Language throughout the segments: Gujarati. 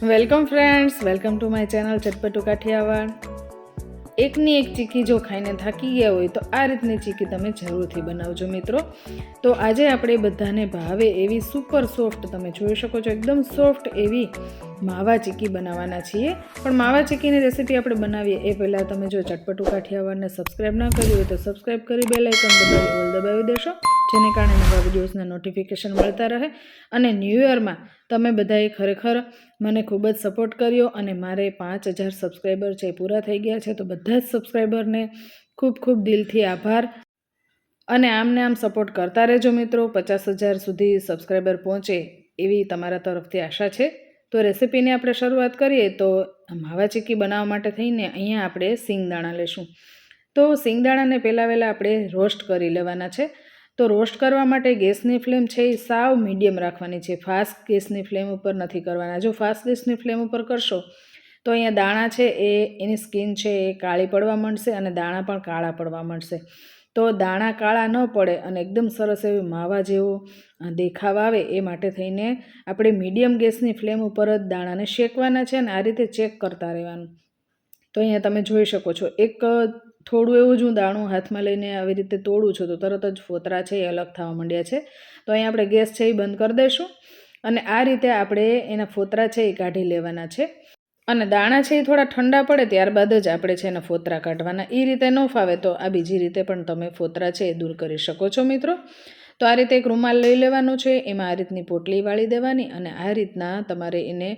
Welcome friends, welcome to my channel ચટપટું કાઠિયાવાડ। એકની એક ચીકી જો ખાઈને થાકી ગયા હોય તો આ રીતની ચીકી તમે જરૂરથી બનાવજો મિત્રો। તો આજે આપણે બધાને ભાવે એવી સુપર સોફ્ટ, તમે જોઈ શકો છો એકદમ સોફ્ટ એવી માવા ચીકી બનાવવાના છીએ। પણ માવા ચીકીની રેસીપી આપણે બનાવીએ એ પહેલાં તમે જો ચટપટું કાઠિયાવાડને સબસ્ક્રાઈબ ના કર્યું હોય તો સબસ્ક્રાઈબ કરી બેલ આઇકન દબાવી ઓલ દબાવી દેશો, જેને કારણે નવા વિડીયોઝના નોટિફિકેશન મળતા રહે। અને ન્યૂ યરમાં તમે બધાએ ખરેખર મને ખૂબ જ સપોર્ટ કર્યો અને મારે 5000 સબસ્ક્રાઈબર છે પૂરા થઈ ગયા છે। તો બધા જ સબસ્ક્રાઈબરને ખૂબ ખૂબ દિલથી આભાર અને આમને આમ સપોર્ટ કરતા રહેજો મિત્રો। 50000 સુધી સબસ્ક્રાઈબર પહોંચે એવી તમારા તરફથી આશા છે। તો રેસીપીની આપણે શરૂઆત કરીએ તો માવા ચીકી બનાવવા માટે થઈને અહીંયા આપણે સિંગદાણા લેશું। તો સિંગદાણાને પહેલાં આપણે રોસ્ટ કરી લેવાના છે। તો રોસ્ટ કરવા માટે ગેસની ફ્લેમ છે એ સાવ મીડિયમ રાખવાની છે, ફાસ્ટ ગેસની ફ્લેમ ઉપર નથી કરવાના। જો ફાસ્ટ ગેસની ફ્લેમ ઉપર કરશો તો અહીંયા દાણા છે એની સ્કિન છે એ કાળી પડવા માંડશે અને દાણા પણ કાળા પડવા માંડશે। તો દાણા કાળા ન પડે અને એકદમ સરસ એવી માવા જેવો દેખાવ આવે એ માટે થઈને આપણે મીડિયમ ગેસની ફ્લેમ ઉપર જ દાણાને શેકવાના છે અને આ રીતે ચેક કરતા રહેવાનું। તો અહીંયા તમે જોઈ શકો છો એક થોડું એવું જ હું દાણું હાથમાં લઈને આવી રીતે તોડું છું તો તરત જ ફોતરા છે એ અલગ થવા માંડ્યા છે। તો અહીંયા આપણે ગેસ છે એ બંધ કરી દઈશું અને આ રીતે આપણે એના ફોતરા છે એ કાઢી લેવાના છે। અને દાણા છે એ થોડા ઠંડા પડે ત્યારબાદ જ આપણે છે એના ફોતરા કાઢવાના। એ રીતે ન ફાવે તો આ બીજી રીતે પણ તમે ફોતરા છે એ દૂર કરી શકો છો મિત્રો। તો આ રીતે એક રૂમાલ લઈ લેવાનો છે, એમાં આ રીતની પોટલી વાળી દેવાની અને આ રીતના તમારે એને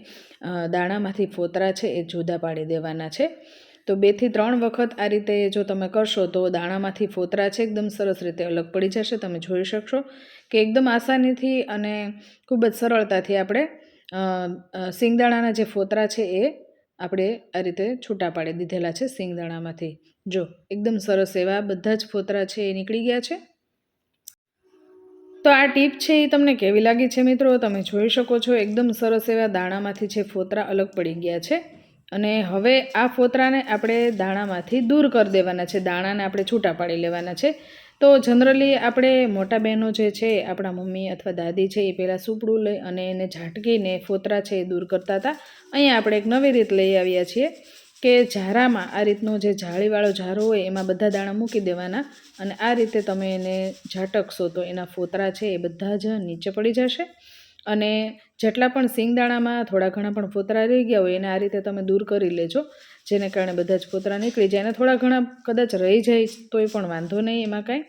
દાણામાંથી ફોતરા છે એ જુદા પાડી દેવાના છે। તો 2 થી 3 વખત આ રીતે જો તમે કરશો તો દાણામાંથી ફોતરા છે એકદમ સરસ રીતે અલગ પડી જશે। તમે જોઈ શકશો કે એકદમ આસાનીથી અને ખૂબ જ સરળતાથી આપણે સિંગદાણાના જે ફોતરા છે એ આપણે આ રીતે છૂટા પાડી દીધેલા છે સિંગદાણામાંથી। જો એકદમ સરસ એવા બધા જ ફોતરા છે એ નીકળી ગયા છે। તો આ ટીપ છે એ તમને કેવી લાગી છે મિત્રો? તમે જોઈ શકો છો એકદમ સરસ એવા દાણામાંથી છે ફોતરા અલગ પડી ગયા છે અને હવે આ ફોતરાને આપણે દાણામાંથી દૂર કરી દેવાના છે, દાણાને આપણે છૂટા પાડી લેવાના છે। તો જનરલી આપણે મોટા બહેનો જે છે આપણા મમ્મી અથવા દાદી છે એ પહેલાં સૂપડું લઈ અને એને ઝાટકીને ફોતરા છે એ દૂર કરતા હતા। અહીંયા આપણે એક નવી રીત લઈ આવ્યા છીએ કે ઝારામાં આ રીતનો જે જાળીવાળો ઝારો હોય એમાં બધા દાણા મૂકી દેવાના અને આ રીતે તમે એને ઝાટકશો તો એના ફોતરા છે એ બધા જ નીચે પડી જશે અને જેટલા પણ સિંગદાણામાં થોડા ઘણા પણ ફોતરા રહી ગયા હોય એને આ રીતે તમે દૂર કરી લેજો, જેને કારણે બધા જ ફોતરા નીકળી જાય અને થોડા ઘણા કદાચ રહી જાય તોય પણ વાંધો નહીં, એમાં કાંઈ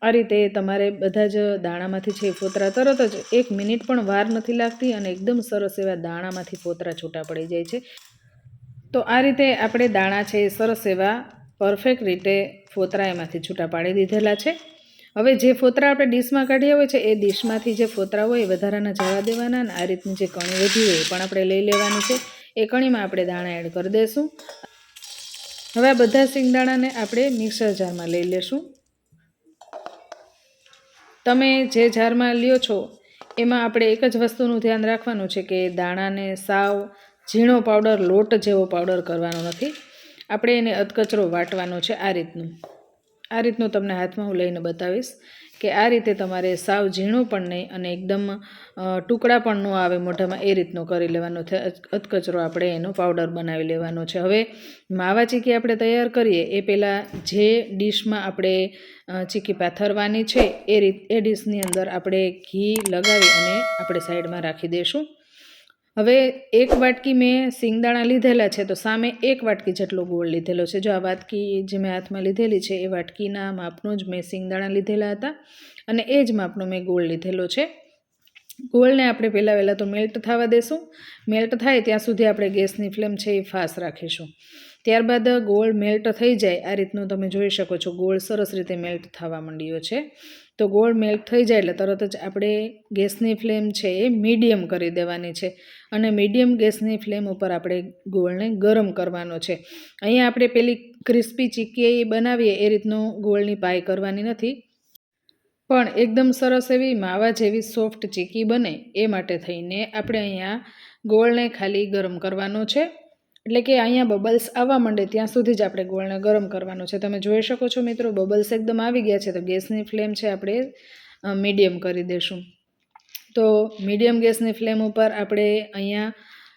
આ રીતે તમારે બધા જ દાણામાંથી છે ફોતરા તરત જ 1 મિનિટ પણ વાર નથી લાગતી અને એકદમ સરસ એવા દાણામાંથી ફોતરા છૂટા પડી જાય છે। તો આ રીતે આપણે દાણા છે એ સરસ એવા પરફેક્ટ રીતે ફોતરા એમાંથી છૂટા પાડી દીધેલા છે। હવે જે ફોતરા આપણે ડીશમાં કાઢ્યા હોય છે એ ડીશમાંથી જે ફોતરા હોય એ વધારાના જવા દેવાના અને આ રીતની જે કણી વધી હોય એ પણ આપણે લઈ લેવાની છે। એ કણીમાં આપણે દાણા એડ કરી દઈશું। હવે આ બધા સિંગદાણાને આપણે મિક્સર જારમાં લઈ લેશું। તમે જે જારમાં લ્યો છો એમાં આપણે એક જ વસ્તુનું ધ્યાન રાખવાનું છે કે દાણાને સાવ ઝીણો પાવડર, લોટ જેવો પાવડર કરવાનો નથી, આપણે એને અધકચરો વાટવાનો છે। આ રીતનું તમને હાથમાં હું લઈને બતાવીશ કે આ રીતે તમારે સાવ ઝીણું પણ નહીં અને એકદમ ટુકડા પણ ન આવે મોઢામાં એ રીતનો કરી લેવાનો છે, અધકચરો આપણે એનો પાવડર બનાવી લેવાનો છે। હવે માવા ચીકી આપણે તૈયાર કરીએ એ પહેલાં જે ડીશમાં આપણે ચીકી પાથરવાની છે એ ડીશની અંદર આપણે ઘી લગાવી અને આપણે સાઈડમાં રાખી દઈશું। હવે 1 વાટકી મેં સિંગદાણા લીધેલા છે તો સામે 1 વાટકી જેટલો ગોળ લીધેલો છે। જો આ વાટકી જે મેં હાથમાં લીધેલી છે એ વાટકીના માપનો જ મેં સિંગદાણા લીધેલા હતા અને એ જ માપનો મેં ગોળ લીધેલો છે। ગોળને આપણે પહેલાં તો મેલ્ટ થવા દેશું। મેલ્ટ થાય ત્યાં સુધી આપણે ગેસની ફ્લેમ છે એ ફાસ્ટ રાખીશું। ત્યારબાદ ગોળ મેલ્ટ થઈ જાય આ રીતનું તમે જોઈ શકો છો, ગોળ સરસ રીતે મેલ્ટ થવા માંડ્યો છે। તો ગોળ મેલ્ટ થઈ જાય એટલે તરત જ આપણે ગેસની ફ્લેમ છે એ મીડિયમ કરી દેવાની છે અને મીડિયમ ગેસની ફ્લેમ ઉપર આપણે ગોળને ગરમ કરવાનો છે। અહીંયા આપણે પેલી ક્રિસ્પી ચીકી બનાવીએ એ રીતનું ગોળની પાઈ કરવાની નથી, પણ એકદમ સરસ એવી માવા જેવી સોફ્ટ ચીકી બને એ માટે થઈને આપણે અહીંયા ગોળને ખાલી ગરમ કરવાનો છે। એટલે કે અહીંયા બબલ્સ આવવા માંડે ત્યાં સુધી જ આપણે ગોળને ગરમ કરવાનો છે। તમે જોઈ શકો છો મિત્રો બબલ્સ એકદમ આવી ગયા છે તો ગેસની ફ્લેમ છે આપણે મીડિયમ કરી દઈશું। તો મીડિયમ ગેસની ફ્લેમ ઉપર આપણે અહીંયા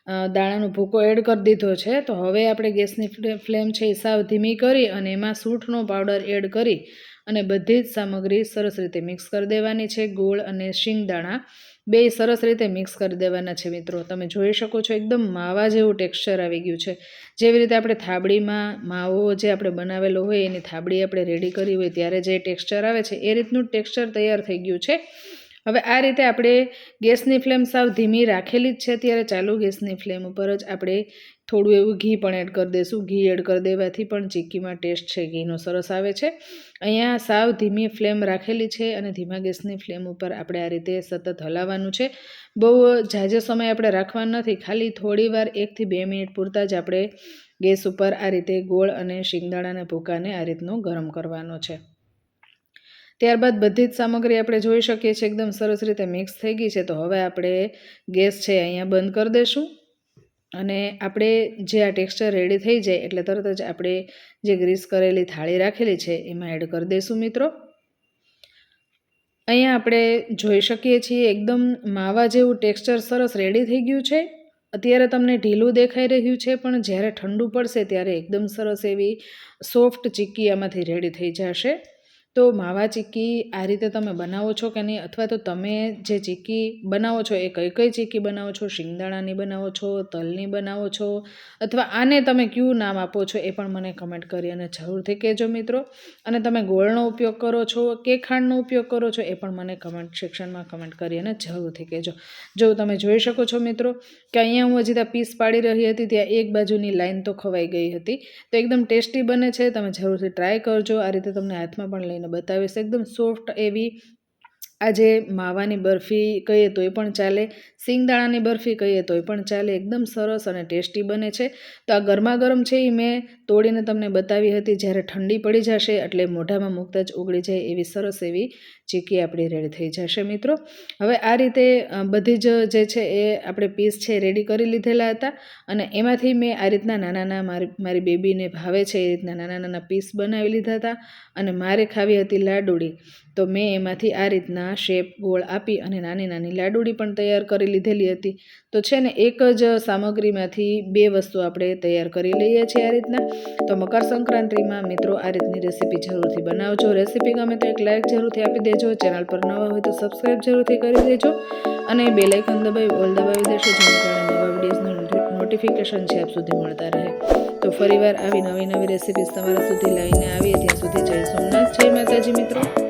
દાણાનો ભૂકો એડ કરી દીધો છે. તો હવે આપણે ગેસની ફ્લેમ છે એ સાવ ધીમી કરી અને એમાં સૂંઠનો પાવડર એડ કરી અને બધી જ સામગ્રી સરસ રીતે મિક્સ કરી દેવાની છે. ગોળ અને શિંગદાણા બે સરસ રીતે મિક્સ કરી દેવાના છે મિત્રો. તમે જોઈ શકો છો એકદમ માવા જેવું ટેક્સચર આવી ગયું છે. જેવી રીતે આપણે થાબડીમાં માવો જે આપણે બનાવેલો હોય એની થાબડી આપણે રેડી કરી હોય ત્યારે જે ટેક્સચર આવે છે એ રીતનું ટેક્સચર તૈયાર થઈ ગયું છે. હવે આ રીતે આપણે ગેસની ફ્લેમ સાવ ધીમી રાખેલી જ છે. ત્યારે ચાલુ ગેસની ફ્લેમ ઉપર જ આપણે થોડું એવું ઘી પણ એડ કરી દઈશું. ઘી એડ કરી દેવાથી પણ ચીક્કીમાં ટેસ્ટ છે ઘીનો સરસ આવે છે. અહીંયા સાવ ધીમી ફ્લેમ રાખેલી છે અને ધીમા ગેસની ફ્લેમ ઉપર આપણે આ રીતે સતત હલાવવાનું છે. બહુ ઝાઝો સમય આપણે રાખવાનો નથી, ખાલી થોડી વાર 1 થી 2 મિનિટ પૂરતા જ આપણે ગેસ ઉપર આ રીતે ગોળ અને શિંગદાણાના ભૂકાને આ રીતનો ગરમ કરવાનો છે. ત્યારબાદ બધી જ સામગ્રી આપણે જોઈ શકીએ છીએ એકદમ સરસ રીતે મિક્સ થઈ ગઈ છે. તો હવે આપણે ગેસ છે અહીંયા બંધ કરી દઈશું અને આપણે જે આ ટેક્સચર રેડી થઈ જાય એટલે તરત જ આપણે જે ગ્રીસ કરેલી થાળી રાખેલી છે એમાં એડ કરી દઈશું મિત્રો. અહીંયા આપણે જોઈ શકીએ છીએ એકદમ માવા જેવું ટેક્સચર સરસ રેડી થઈ ગયું છે. અત્યારે તમને ઢીલું દેખાઈ રહ્યું છે પણ જ્યારે ઠંડુ પડશે ત્યારે એકદમ સરસ એવી સોફ્ટ ચીક્કી આમાંથી રેડી થઈ જશે. તો માવા ચીક્કી આ રીતે તમે બનાવો છો કે નહીં, અથવા તો તમે જે ચીક્કી બનાવો છો એ કઈ કઈ ચીક્કી બનાવો છો? શિંગદાણાની બનાવો છો, તલની બનાવો છો, અથવા આને તમે કયું નામ આપો છો એ પણ મને કમેન્ટ કરી અને જરૂરથી કહેજો મિત્રો. અને તમે ગોળનો ઉપયોગ કરો છો કે ખાંડનો ઉપયોગ કરો છો એ પણ મને કમેન્ટ સેક્શનમાં કમેન્ટ કરી અને જરૂરથી કહેજો. જો તમે જોઈ શકો છો મિત્રો કે અહીંયા હું હજી ત્યાં પીસ પાડી રહી હતી ત્યાં એક બાજુની લાઈન તો ખવાઈ ગઈ હતી. તો એકદમ ટેસ્ટી બને છે, તમે જરૂરથી ટ્રાય કરજો. આ રીતે તમને હાથમાં પણ લઈને બતાવીશ. એકદમ સોફ્ટ એવી આજે માવાની બરફી કહીએ તોય પણ ચાલે, સિંગદાણાની બરફી કહીએ તોય પણ ચાલે. એકદમ સરસ અને ટેસ્ટી બને છે. તો આ ગરમા ગરમ છે એ મેં તોડીને તમને બતાવી હતી. જ્યારે ઠંડી પડી જશે એટલે મોઢામાં મૂકતા જ ઓગળી જાય એવી સરસ એવી ચીક્કી આપણી રેડી થઈ જશે મિત્રો. હવે આ રીતે બધી જ જે છે એ આપણે પીસ છે રેડી કરી લીધેલા હતા અને એમાંથી મેં આ રીતના નાના મારી બેબીને ભાવે છે એ રીતના નાના પીસ બનાવી લીધા હતા. અને મારે ખાવી હતી લાડુળી, તો મેં એમાંથી આ રીતના શેપ ગોળ આપી અને નાની નાની લાડુળી પણ તૈયાર કરી લીધેલી હતી. તો છે ને એક જ સામગ્રીમાંથી 2 વસ્તુ આપણે તૈયાર કરી લઈએ છીએ આ રીતના. તો મકર સંક્રાંતિમાં મિત્રો આ રીતની રેસીપી જરૂરથી બનાવજો. રેસીપી ગમે તો એક લાઇક જરૂરથી આપી દેજો. ચેનલ પર નવા હોય તો સબસ્ક્રાઈબ જરૂરથી કરી દેજો અને બેલ આઇકન દબાવી ઓલ દબાવી દેશો, જેના કારણે નવા વિડીયોઝનું નોટિફિકેશન છે આપ સુધી મળતા રહે. તો ફરીવાર આવી નવી રેસીપીઝ તમારા સુધી લઈને આવીએ. ત્યાં સુધી જય સોમનાથ, જય માતાજી મિત્રો.